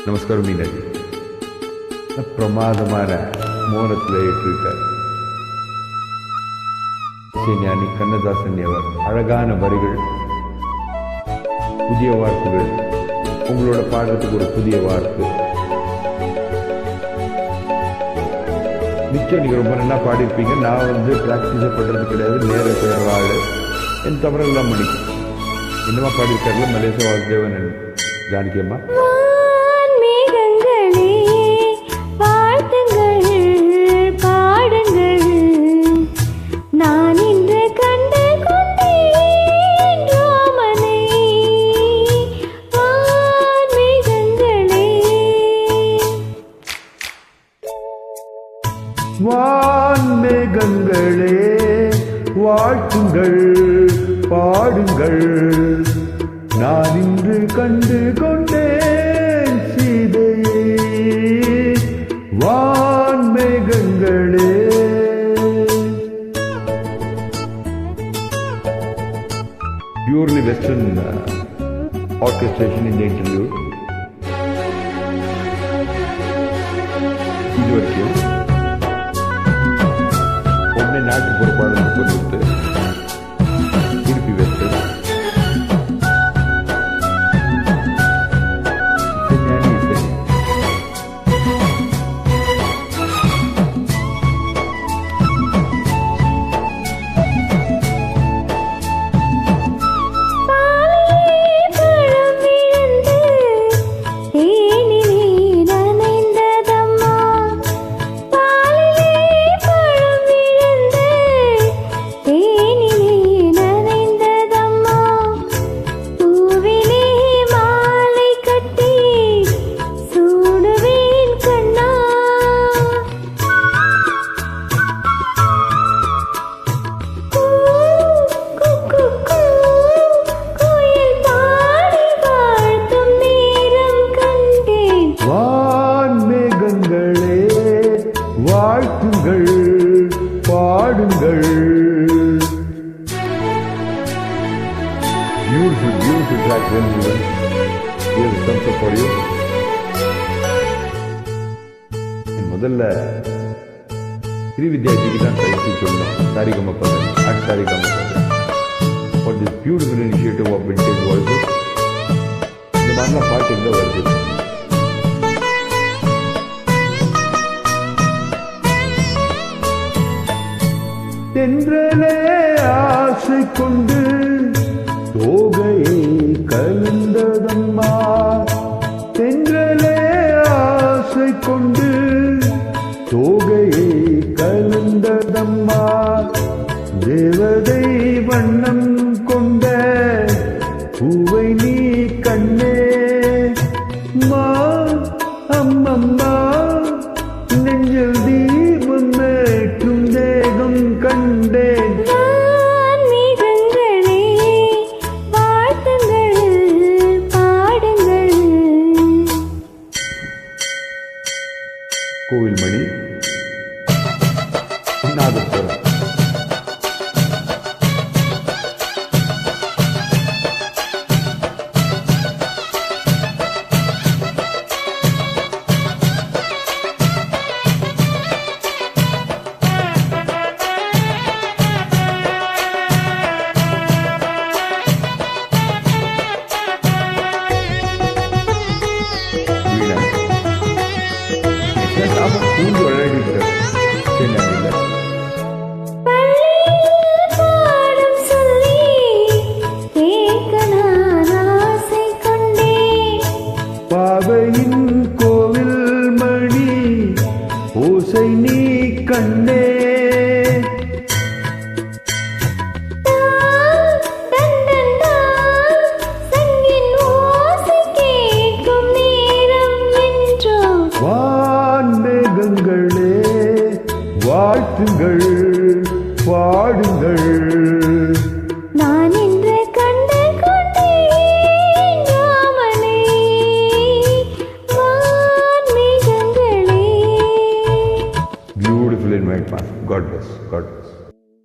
நமஸ்காரம் மீனாஜி. பிரமாதமான மோனத்தில் ஏற்றிருக்கார் இசைஞானி கண்ணதாசன் அவர். அழகான வரிகள், புதிய வார்த்தைகள். உங்களோட பாடுறதுக்கு ஒரு புதிய வார்த்தை. நிச்சயம் நீங்கள் ரொம்ப நல்லா பாடியிருப்பீங்க. நான் ப்ராக்டிஸே பண்ணுறது கிடையாது, நேர செய்கிற ஆள். என் தவறெல்லாம் முடிக்கும். என்னமா பாடியிருக்காருல மலேச வாசுதேவன் ஜானகி அம்மா. வான்மேகங்களே வாழ்த்துங்கள், பாடுங்கள். நான் இன்று கண்டு கொண்டேன் சீதையே. வான்மேகங்களே. Purely Western orchestration in the interlude. இது வரைக்கும் ஒன்னே நாட்டுப்புற பாடல் கொடுத்து திருப்பி வச்சு வாழ்த்துங்கள், பாடுங்கள். Beautiful, beautiful track. Well given. Here's a thumbs up for you. முதல்ல ஸ்ரீவித்யாஜிக்கு தான் கைக்கு சொல்லணும். சாரிகமப்பதன் அட் சாரிகமப்பதன் for this beautiful initiative of vintage voices. இந்த மாதிரிலாம் பாட்டு எங்கே வருது? தென்றலே ஆசை கொண்டு தோகையை கலந்ததம்மா. தென்றலே ஆசை கொண்டு தோகையை கலந்ததம்மா. தேவதை வண்ணம் கொண்ட பூவை நீ கண்ணே. மா அம்மம்மா நெஞ்சில் தீபம் மேற்றும் தேகம் கண்டேன். கோவில்மணி நாதஸ்வரம். பூண்டு விளையாடிட்டு பாவையின் கோவில் மணி ஓசை நீ கண்ணே. வான்மேகங்களே வாழ்த்துங்கள்,